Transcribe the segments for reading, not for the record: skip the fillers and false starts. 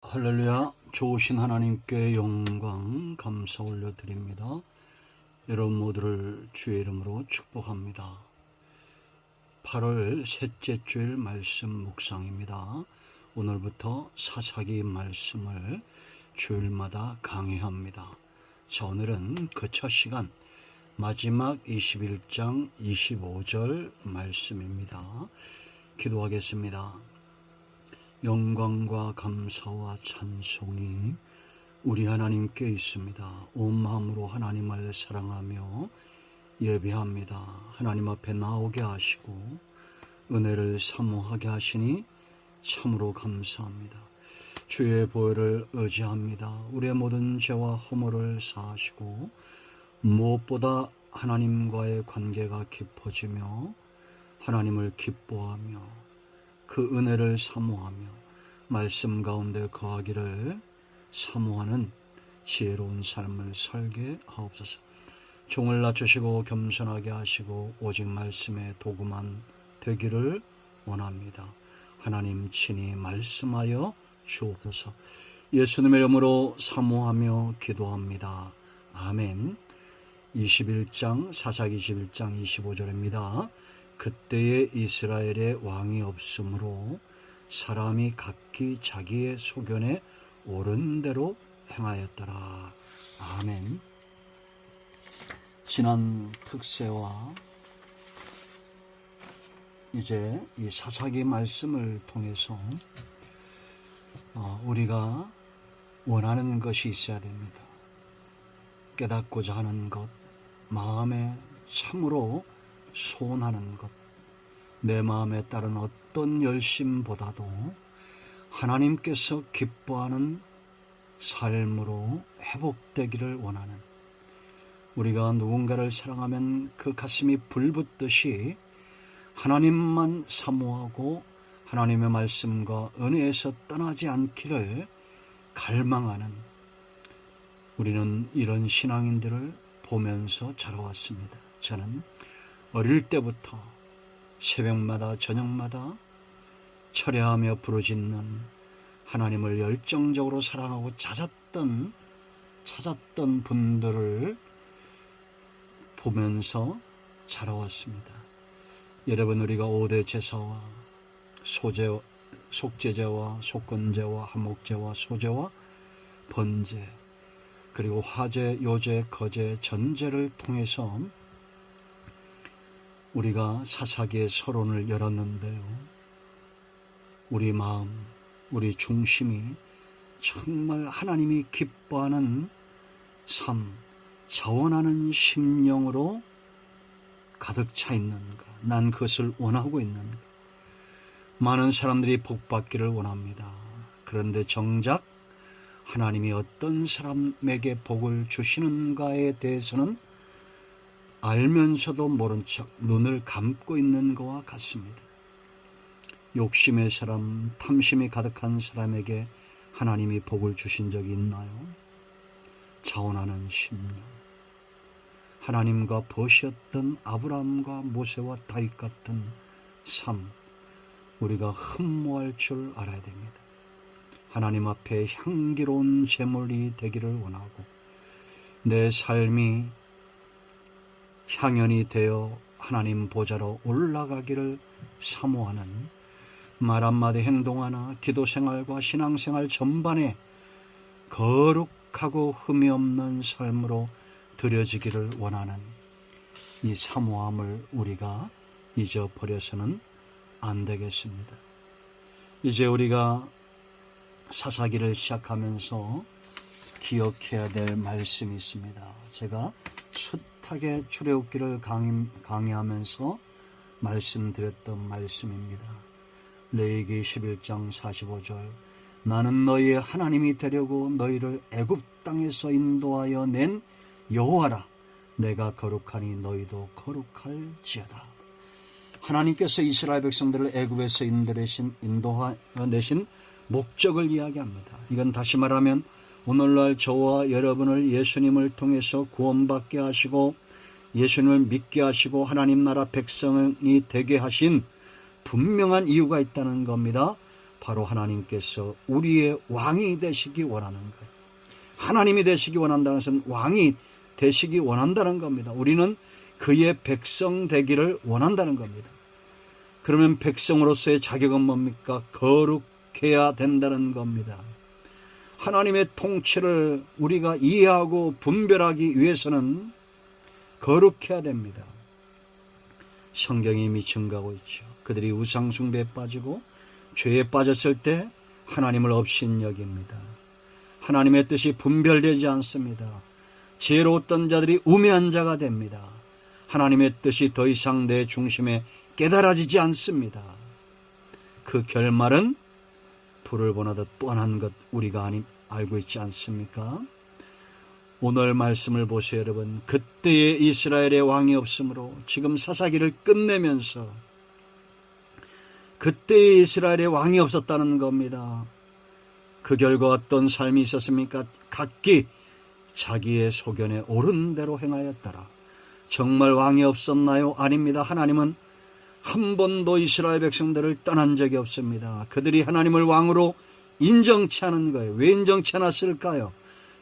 할렐루야. 좋으신 하나님께 영광 감사 올려드립니다. 여러분 모두를 주의 이름으로 축복합니다. 8월 셋째 주일 말씀 묵상입니다. 오늘부터 사사기 말씀을 주일마다 강의합니다. 자, 오늘은 그 첫 시간 마지막 21장 25절 말씀입니다. 기도하겠습니다. 영광과 감사와 찬송이 우리 하나님께 있습니다. 온 마음으로 하나님을 사랑하며 예배합니다. 하나님 앞에 나오게 하시고 은혜를 사모하게 하시니 참으로 감사합니다. 주의 보혈을 의지합니다. 우리의 모든 죄와 허물을 사하시고 무엇보다 하나님과의 관계가 깊어지며 하나님을 기뻐하며 그 은혜를 사모하며 말씀 가운데 거하기를 사모하는 지혜로운 삶을 살게 하옵소서. 종을 낮추시고 겸손하게 하시고 오직 말씀의 도구만 되기를 원합니다. 하나님 친히 말씀하여 주옵소서. 예수님의 이름으로 사모하며 기도합니다. 아멘. 21장 사사기 21장 25절입니다. 그때에 이스라엘에 왕이 없으므로 사람이 각기 자기의 소견에 옳은 대로 행하였더라. 아멘. 지난 특세와 이제 이 사사기 말씀을 통해서 우리가 원하는 것이 있어야 됩니다. 깨닫고자 하는 것, 마음에 참으로 소원하는 것, 내 마음에 따른 어떤 열심보다도 하나님께서 기뻐하는 삶으로 회복되기를 원하는, 우리가 누군가를 사랑하면 그 가슴이 불붙듯이 하나님만 사모하고 하나님의 말씀과 은혜에서 떠나지 않기를 갈망하는, 우리는 이런 신앙인들을 보면서 자라왔습니다. 저는 어릴 때부터 새벽마다 저녁마다 철야하며 부르짖는 하나님을 열정적으로 사랑하고 찾았던 분들을 보면서 자라왔습니다. 여러분, 우리가 5대 제사와 속죄제와 속건제와 화목제와 소제와 번제, 그리고 화제, 요제, 거제, 전제를 통해서 우리가 사사기의 서론을 열었는데요. 우리 마음, 우리 중심이 정말 하나님이 기뻐하는 삶, 자원하는 심령으로 가득 차 있는가? 난 그것을 원하고 있는가? 많은 사람들이 복받기를 원합니다. 그런데 정작 하나님이 어떤 사람에게 복을 주시는가에 대해서는 알면서도 모른 척 눈을 감고 있는 것과 같습니다. 욕심의 사람, 탐심이 가득한 사람에게 하나님이 복을 주신 적이 있나요? 자원하는 심령, 하나님과 벗이었던 아브라함과 모세와 다윗 같은 삶, 우리가 흠모할 줄 알아야 됩니다. 하나님 앞에 향기로운 제물이 되기를 원하고 내 삶이 향연이 되어 하나님 보좌로 올라가기를 사모하는, 말 한마디 행동 하나, 기도생활과 신앙생활 전반에 거룩하고 흠이 없는 삶으로 드려지기를 원하는 이 사모함을 우리가 잊어버려서는 안 되겠습니다. 이제 우리가 사사기를 시작하면서 기억해야 될 말씀이 있습니다. 제가 숱하게 출애굽기를 강의하면서 말씀드렸던 말씀입니다. 레위기 11장 45절, 나는 너희의 하나님이 되려고 너희를 애굽 땅에서 인도하여 낸 여호와라. 내가 거룩하니 너희도 거룩할지어다. 하나님께서 이스라엘 백성들을 애굽에서 인도내신 목적을 이야기합니다. 이건 다시 말하면 오늘날 저와 여러분을 예수님을 통해서 구원받게 하시고 예수님을 믿게 하시고 하나님 나라 백성이 되게 하신 분명한 이유가 있다는 겁니다. 바로 하나님께서 우리의 왕이 되시기 원하는 거예요. 하나님이 되시기 원한다는 것은 왕이 되시기 원한다는 겁니다. 우리는 그의 백성 되기를 원한다는 겁니다. 그러면 백성으로서의 자격은 뭡니까? 거룩해야 된다는 겁니다. 하나님의 통치를 우리가 이해하고 분별하기 위해서는 거룩해야 됩니다. 성경이 이미 증가하고 있죠. 그들이 우상숭배에 빠지고 죄에 빠졌을 때 하나님을 업신여깁니다. 하나님의 뜻이 분별되지 않습니다. 지혜로웠던 자들이 우매한 자가 됩니다. 하나님의 뜻이 더 이상 내 중심에 깨달아지지 않습니다. 그 결말은 불을 보나듯 뻔한 것 우리가 알고 있지 않습니까? 오늘 말씀을 보세요, 여러분. 그때의 이스라엘의 왕이 없으므로 지금 사사기를 끝내면서 그때의 이스라엘의 왕이 없었다는 겁니다. 그 결과 어떤 삶이 있었습니까? 각기 자기의 소견에 옳은 대로 행하였더라. 정말 왕이 없었나요? 아닙니다. 하나님은 한 번도 이스라엘 백성들을 떠난 적이 없습니다. 그들이 하나님을 왕으로 인정치 않은 거예요. 왜 인정치 않았을까요?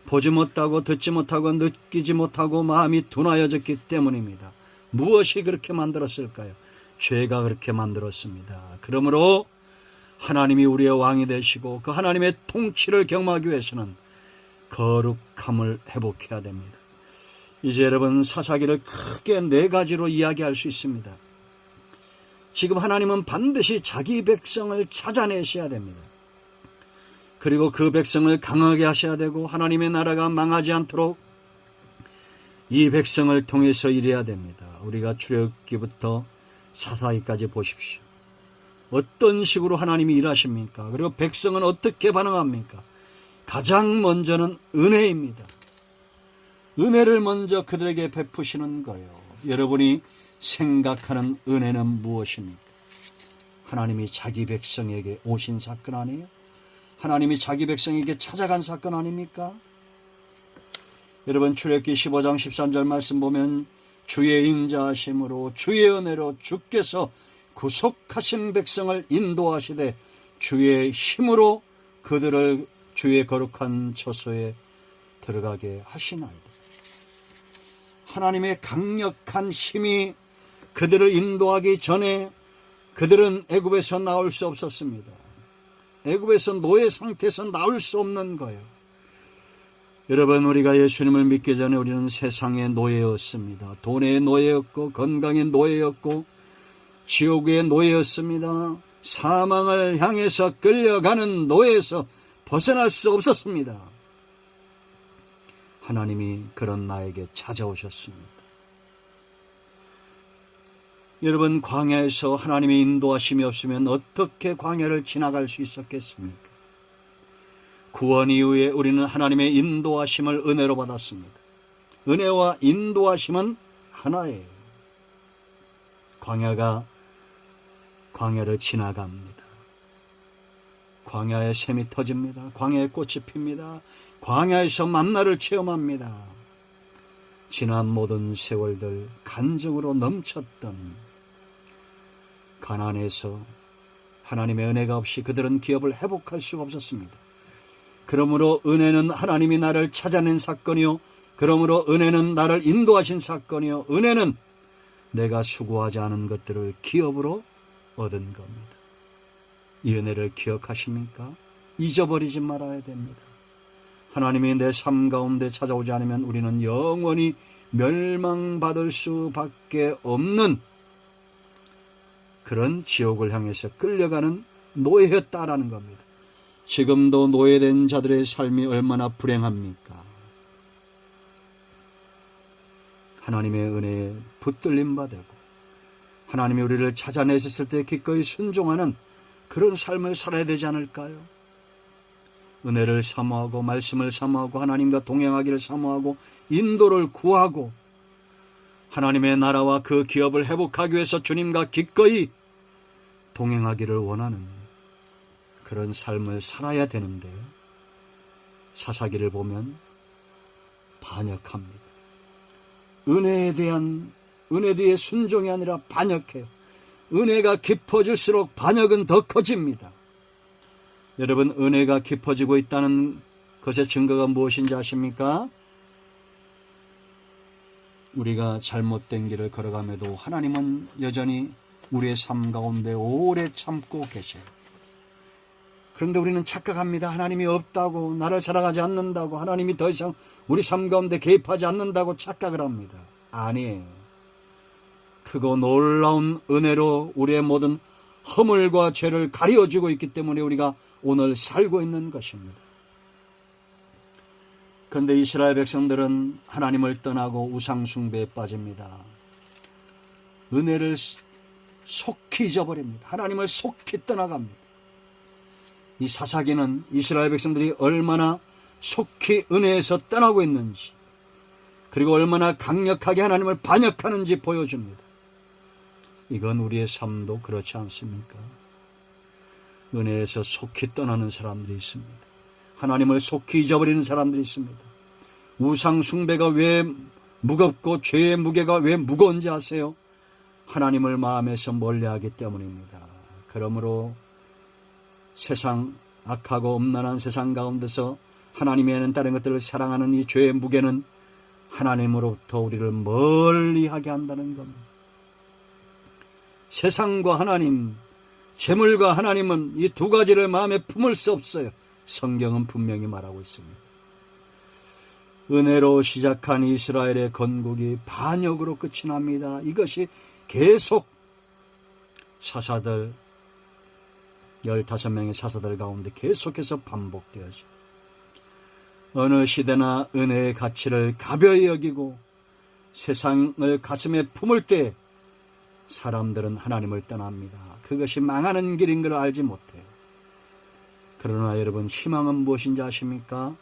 보지 못하고 듣지 못하고 느끼지 못하고 마음이 둔하여졌기 때문입니다. 무엇이 그렇게 만들었을까요? 죄가 그렇게 만들었습니다. 그러므로 하나님이 우리의 왕이 되시고 그 하나님의 통치를 경험하기 위해서는 거룩함을 회복해야 됩니다. 이제 여러분, 사사기를 크게 4가지로 이야기할 수 있습니다. 지금 하나님은 반드시 자기 백성을 찾아내셔야 됩니다. 그리고 그 백성을 강하게 하셔야 되고 하나님의 나라가 망하지 않도록 이 백성을 통해서 일해야 됩니다. 우리가 출애굽기부터 사사기까지 보십시오. 어떤 식으로 하나님이 일하십니까? 그리고 백성은 어떻게 반응합니까? 가장 먼저는 은혜입니다. 은혜를 먼저 그들에게 베푸시는 거예요. 여러분이 생각하는 은혜는 무엇입니까? 하나님이 자기 백성에게 오신 사건 아니에요? 하나님이 자기 백성에게 찾아간 사건 아닙니까? 여러분, 출애굽기 15장 13절 말씀 보면 주의 인자하심으로 주의 은혜로 주께서 구속하신 백성을 인도하시되 주의 힘으로 그들을 주의 거룩한 처소에 들어가게 하시나이다. 하나님의 강력한 힘이 그들을 인도하기 전에 그들은 애굽에서 나올 수 없었습니다. 애굽에서 노예 상태에서 나올 수 없는 거예요. 여러분, 우리가 예수님을 믿기 전에 우리는 세상의 노예였습니다. 돈의 노예였고 건강의 노예였고 지옥의 노예였습니다. 사망을 향해서 끌려가는 노예에서 벗어날 수 없었습니다. 하나님이 그런 나에게 찾아오셨습니다. 여러분, 광야에서 하나님의 인도하심이 없으면 어떻게 광야를 지나갈 수 있었겠습니까? 구원 이후에 우리는 하나님의 인도하심을 은혜로 받았습니다. 은혜와 인도하심은 하나예요. 광야를 지나갑니다. 광야에 샘이 터집니다. 광야에 꽃이 핍니다. 광야에서 만나를 체험합니다. 지난 모든 세월들 간증으로 넘쳤던 가나안에서 하나님의 은혜가 없이 그들은 기업을 회복할 수가 없었습니다. 그러므로 은혜는 하나님이 나를 찾아낸 사건이요, 그러므로 은혜는 나를 인도하신 사건이요, 은혜는 내가 수고하지 않은 것들을 기업으로 얻은 겁니다. 이 은혜를 기억하십니까? 잊어버리지 말아야 됩니다. 하나님이 내 삶 가운데 찾아오지 않으면 우리는 영원히 멸망받을 수밖에 없는 그런 지옥을 향해서 끌려가는 노예였다라는 겁니다. 지금도 노예된 자들의 삶이 얼마나 불행합니까? 하나님의 은혜에 붙들림 받고 하나님이 우리를 찾아내셨을 때 기꺼이 순종하는 그런 삶을 살아야 되지 않을까요? 은혜를 사모하고 말씀을 사모하고 하나님과 동행하기를 사모하고 인도를 구하고 하나님의 나라와 그 기업을 회복하기 위해서 주님과 기꺼이 동행하기를 원하는 그런 삶을 살아야 되는데 사사기를 보면 반역합니다. 은혜에 대해 순종이 아니라 반역해요. 은혜가 깊어질수록 반역은 더 커집니다. 여러분, 은혜가 깊어지고 있다는 것의 증거가 무엇인지 아십니까? 우리가 잘못된 길을 걸어감에도 하나님은 여전히 우리의 삶 가운데 오래 참고 계세요. 그런데 우리는 착각합니다. 하나님이 없다고, 나를 사랑하지 않는다고, 하나님이 더 이상 우리 삶 가운데 개입하지 않는다고 착각을 합니다. 아니에요. 크고 놀라운 은혜로 우리의 모든 허물과 죄를 가려주고 있기 때문에 우리가 오늘 살고 있는 것입니다. 그런데 이스라엘 백성들은 하나님을 떠나고 우상 숭배에 빠집니다. 은혜를 속히 잊어버립니다. 하나님을 속히 떠나갑니다. 이 사사기는 이스라엘 백성들이 얼마나 속히 은혜에서 떠나고 있는지, 그리고 얼마나 강력하게 하나님을 반역하는지 보여줍니다. 이건 우리의 삶도 그렇지 않습니까? 은혜에서 속히 떠나는 사람들이 있습니다. 하나님을 속히 잊어버리는 사람들이 있습니다. 우상 숭배가 왜 무겁고 죄의 무게가 왜 무거운지 아세요? 하나님을 마음에서 멀리하기 때문입니다. 그러므로 세상, 악하고 음란한 세상 가운데서 하나님이 아닌 다른 것들을 사랑하는 이 죄의 무게는 하나님으로부터 우리를 멀리하게 한다는 겁니다. 세상과 하나님, 재물과 하나님은 이 두 가지를 마음에 품을 수 없어요. 성경은 분명히 말하고 있습니다. 은혜로 시작한 이스라엘의 건국이 반역으로 끝이 납니다. 이것이 계속 사사들 15명의 사사들 가운데 계속해서 반복되어져. 어느 시대나 은혜의 가치를 가벼이 여기고 세상을 가슴에 품을 때 사람들은 하나님을 떠납니다. 그것이 망하는 길인 걸 알지 못해요. 그러나 여러분, 희망은 무엇인지 아십니까?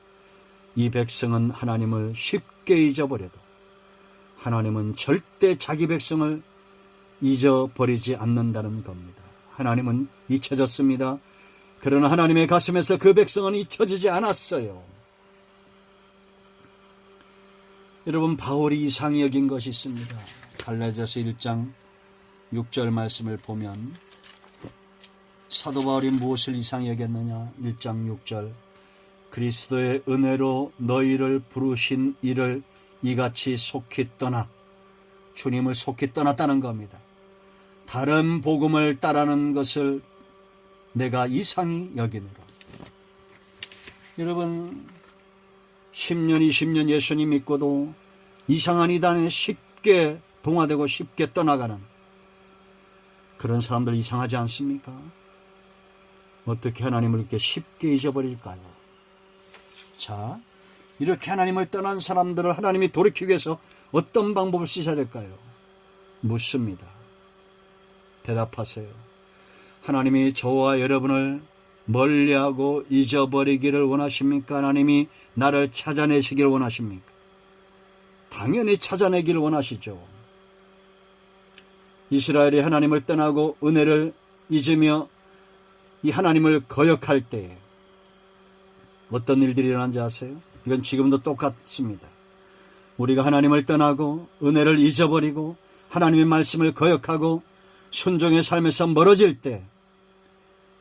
이 백성은 하나님을 쉽게 잊어버려도 하나님은 절대 자기 백성을 잊어버리지 않는다는 겁니다. 하나님은 잊혀졌습니다. 그러나 하나님의 가슴에서 그 백성은 잊혀지지 않았어요. 여러분, 바울이 이상히 여긴 것이 있습니다. 갈라디아서 1장 6절 말씀을 보면 사도 바울이 무엇을 이상히 여겼느냐? 1장 6절, 그리스도의 은혜로 너희를 부르신 이를 이같이 속히 떠나, 주님을 속히 떠났다는 겁니다. 다른 복음을 따르는 것을 내가 이상히 여기노라. 여러분, 10년 20년 예수님 믿고도 이상한 이단에 쉽게 동화되고 쉽게 떠나가는 그런 사람들 이상하지 않습니까? 어떻게 하나님을 이렇게 쉽게 잊어버릴까요? 자, 이렇게 하나님을 떠난 사람들을 하나님이 돌이키기 위해서 어떤 방법을 쓰셔야 될까요? 묻습니다. 대답하세요. 하나님이 저와 여러분을 멀리하고 잊어버리기를 원하십니까? 하나님이 나를 찾아내시기를 원하십니까? 당연히 찾아내기를 원하시죠. 이스라엘이 하나님을 떠나고 은혜를 잊으며 이 하나님을 거역할 때에 어떤 일들이 일어난지 아세요? 이건 지금도 똑같습니다. 우리가 하나님을 떠나고 은혜를 잊어버리고 하나님의 말씀을 거역하고 순종의 삶에서 멀어질 때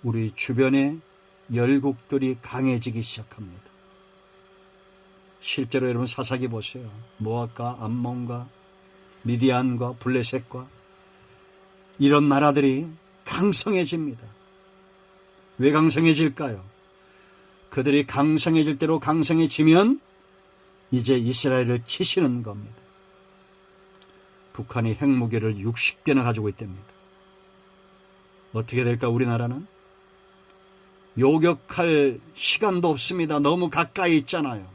우리 주변에 열국들이 강해지기 시작합니다. 실제로 여러분 사사기 보세요. 모압과 암몬과 미디안과 블레셋과 이런 나라들이 강성해집니다. 왜 강성해질까요? 그들이 강성해질 대로 강성해지면 이제 이스라엘을 치시는 겁니다. 북한이 핵무기를 60개나 가지고 있답니다. 어떻게 될까? 우리나라는 요격할 시간도 없습니다. 너무 가까이 있잖아요.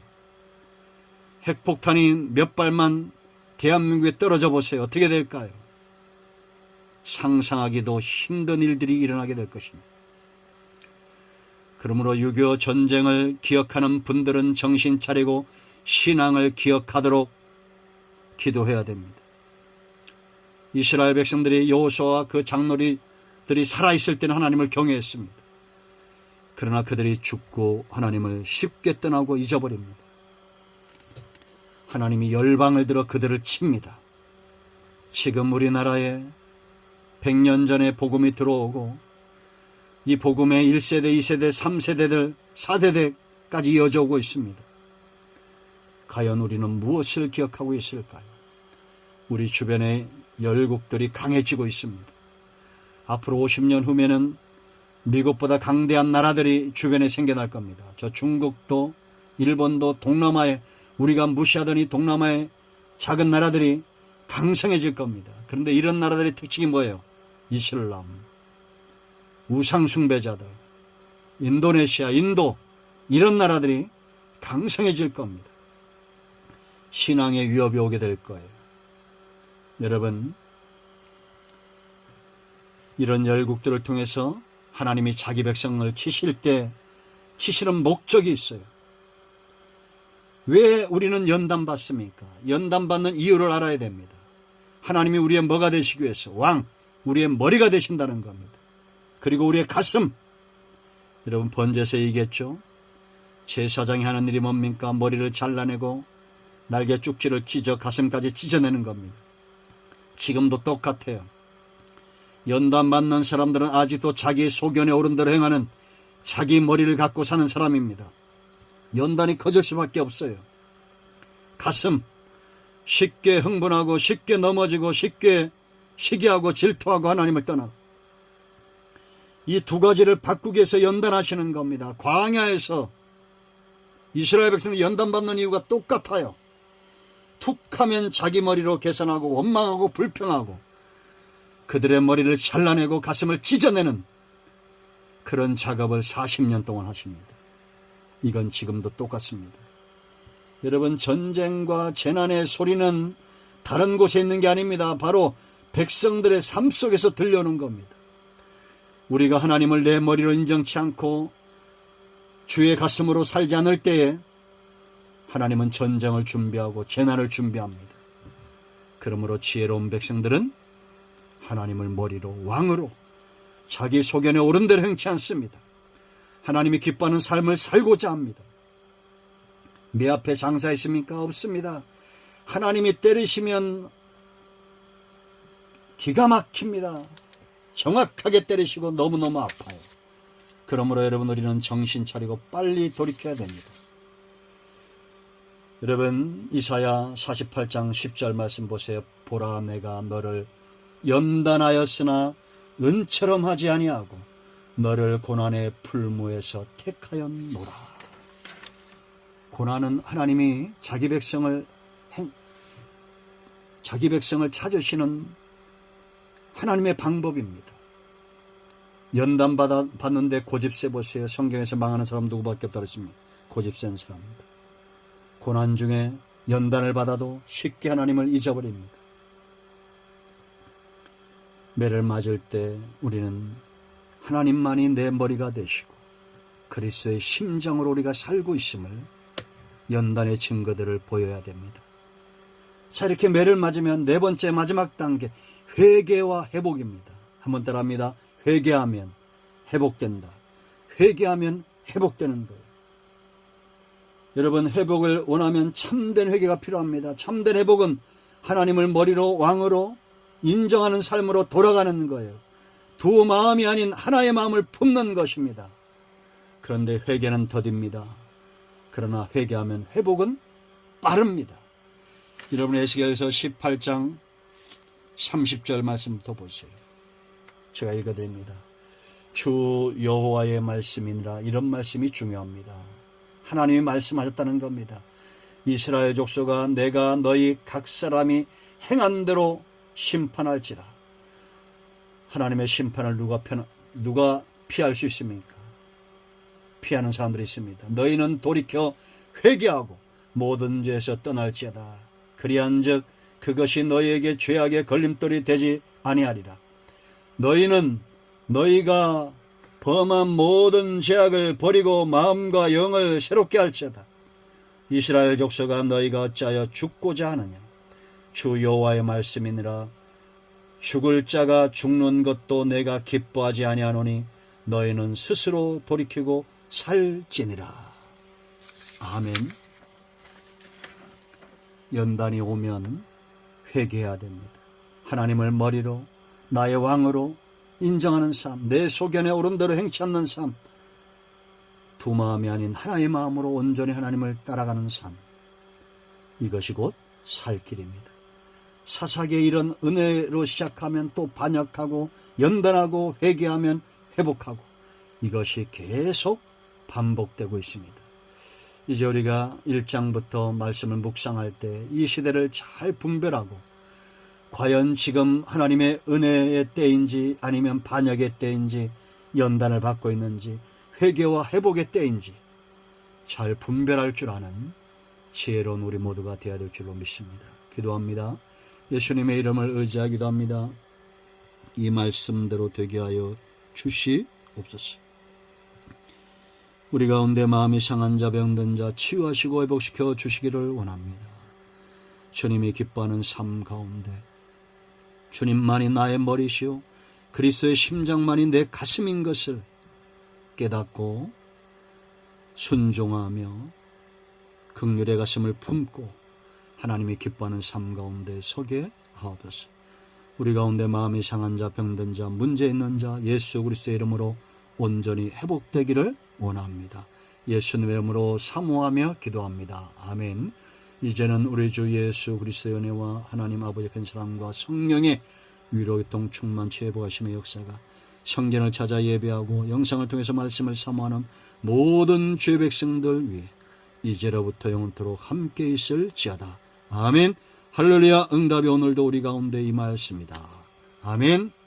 핵폭탄이 몇 발만 대한민국에 떨어져 보세요. 어떻게 될까요? 상상하기도 힘든 일들이 일어나게 될 것입니다. 그러므로 6.25 전쟁을 기억하는 분들은 정신 차리고 신앙을 기억하도록 기도해야 됩니다. 이스라엘 백성들이 여호수아와 그 장로들이 살아있을 때는 하나님을 경외했습니다. 그러나 그들이 죽고 하나님을 쉽게 떠나고 잊어버립니다. 하나님이 열방을 들어 그들을 칩니다. 지금 우리나라에 100년 전에 복음이 들어오고 이 복음의 1세대, 2세대, 3세대들, 4세대까지 이어져 오고 있습니다. 과연 우리는 무엇을 기억하고 있을까요? 우리 주변의 열국들이 강해지고 있습니다. 앞으로 50년 후면은 미국보다 강대한 나라들이 주변에 생겨날 겁니다. 저 중국도, 일본도, 동남아에, 우리가 무시하던 이 동남아의 작은 나라들이 강성해질 겁니다. 그런데 이런 나라들의 특징이 뭐예요? 이슬람, 우상숭배자들, 인도네시아, 인도, 이런 나라들이 강성해질 겁니다. 신앙의 위협이 오게 될 거예요. 여러분, 이런 열국들을 통해서 하나님이 자기 백성을 치실 때 치시는 목적이 있어요. 왜 우리는 연단받습니까? 연단받는 이유를 알아야 됩니다. 하나님이 우리의 뭐가 되시기 위해서? 왕, 우리의 머리가 되신다는 겁니다. 그리고 우리의 가슴. 여러분, 번제에서 얘기했죠. 제사장이 하는 일이 뭡니까? 머리를 잘라내고 날개 쭉지를 찢어 가슴까지 찢어내는 겁니다. 지금도 똑같아요. 연단받는 사람들은 아직도 자기 소견에 오른 대로 행하는 자기 머리를 갖고 사는 사람입니다. 연단이 커질 수밖에 없어요. 가슴, 쉽게 흥분하고 쉽게 넘어지고 쉽게 시기하고 질투하고 하나님을 떠나고, 이 두 가지를 바꾸기 위해서 연단하시는 겁니다. 광야에서 이스라엘 백성이 연단받는 이유가 똑같아요. 툭하면 자기 머리로 계산하고 원망하고 불평하고 그들의 머리를 잘라내고 가슴을 찢어내는 그런 작업을 40년 동안 하십니다. 이건 지금도 똑같습니다. 여러분, 전쟁과 재난의 소리는 다른 곳에 있는 게 아닙니다. 바로 백성들의 삶 속에서 들려오는 겁니다. 우리가 하나님을 내 머리로 인정치 않고 주의 가슴으로 살지 않을 때에 하나님은 전쟁을 준비하고 재난을 준비합니다. 그러므로 지혜로운 백성들은 하나님을 머리로, 왕으로 자기 소견에 오른 대로 행치 않습니다. 하나님이 기뻐하는 삶을 살고자 합니다. 내 앞에 장사 있습니까? 없습니다. 하나님이 때리시면 기가 막힙니다. 정확하게 때리시고 너무너무 아파요. 그러므로 여러분, 우리는 정신 차리고 빨리 돌이켜야 됩니다. 여러분, 이사야 48장 10절 말씀 보세요. 보라, 내가 너를 연단하였으나 은처럼 하지 아니하고 너를 고난의 풀무에서 택하였노라. 고난은 하나님이 자기 백성을 찾으시는 하나님의 방법입니다. 연단받는데 고집세 보세요. 성경에서 망하는 사람 누구밖에 없다 그랬습니다. 고집센 사람입니다. 고난 중에 연단을 받아도 쉽게 하나님을 잊어버립니다. 매를 맞을 때 우리는 하나님만이 내 머리가 되시고 그리스도의 심정으로 우리가 살고 있음을 연단의 증거들을 보여야 됩니다. 자, 이렇게 매를 맞으면 네 번째 마지막 단계, 회개와 회복입니다. 한번 따라합니다. 회개하면 회복된다. 회개하면 회복되는 거예요. 여러분, 회복을 원하면 참된 회개가 필요합니다. 참된 회복은 하나님을 머리로, 왕으로 인정하는 삶으로 돌아가는 거예요. 두 마음이 아닌 하나의 마음을 품는 것입니다. 그런데 회개는 더딥니다. 그러나 회개하면 회복은 빠릅니다. 여러분, 에스겔서 18장 30절 말씀부터 보세요. 제가 읽어드립니다. 주 여호와의 말씀이니라. 이런 말씀이 중요합니다. 하나님이 말씀하셨다는 겁니다. 이스라엘 족속아, 내가 너희 각 사람이 행한 대로 심판할지라. 하나님의 심판을 누가 피할 수 있습니까? 피하는 사람들이 있습니다. 너희는 돌이켜 회개하고 모든 죄에서 떠날지어다. 그리한즉 그것이 너희에게 죄악의 걸림돌이 되지 아니하리라. 너희는 너희가 범한 모든 죄악을 버리고 마음과 영을 새롭게 할지어다. 이스라엘 족속아, 너희가 어찌하여 죽고자 하느냐? 주 여호와의 말씀이니라. 죽을 자가 죽는 것도 내가 기뻐하지 아니하노니 너희는 스스로 돌이키고 살지니라. 아멘. 연단이 오면 회개해야 됩니다. 하나님을 머리로, 나의 왕으로 인정하는 삶, 내 소견에 옳은 대로 행치 않는 삶, 두 마음이 아닌 하나의 마음으로 온전히 하나님을 따라가는 삶, 이것이 곧 살 길입니다. 사사기의 일은 은혜로 시작하면 또 반역하고 연단하고 회개하면 회복하고, 이것이 계속 반복되고 있습니다. 이제 우리가 1장부터 말씀을 묵상할 때 이 시대를 잘 분별하고, 과연 지금 하나님의 은혜의 때인지 아니면 반역의 때인지, 연단을 받고 있는지 회개와 회복의 때인지 잘 분별할 줄 아는 지혜로운 우리 모두가 되어야 될 줄로 믿습니다. 기도합니다. 예수님의 이름을 의지하기도 합니다. 이 말씀대로 되게 하여 주시옵소서. 우리 가운데 마음이 상한 자, 병든 자 치유하시고 회복시켜 주시기를 원합니다. 주님이 기뻐하는 삶 가운데 주님만이 나의 머리시오 그리스도의 심장만이 내 가슴인 것을 깨닫고 순종하며 긍휼의 가슴을 품고 하나님이 기뻐하는 삶 가운데 서게 하옵소서. 우리 가운데 마음이 상한 자, 병든 자, 문제 있는 자 예수 그리스도의 이름으로 온전히 회복되기를 원합니다. 예수님의 이름으로 사모하며 기도합니다. 아멘. 이제는 우리 주 예수 그리스도의 은혜와 하나님 아버지의 큰 사랑과 성령의 위로 교통 충만치 회복하심의 역사가 성전을 찾아 예배하고 영상을 통해서 말씀을 사모하는 모든 죄 백성들 위해 이제로부터 영원토록 함께 있을지어다. 아멘. 할렐루야. 응답이 오늘도 우리 가운데 임하였습니다. 아멘.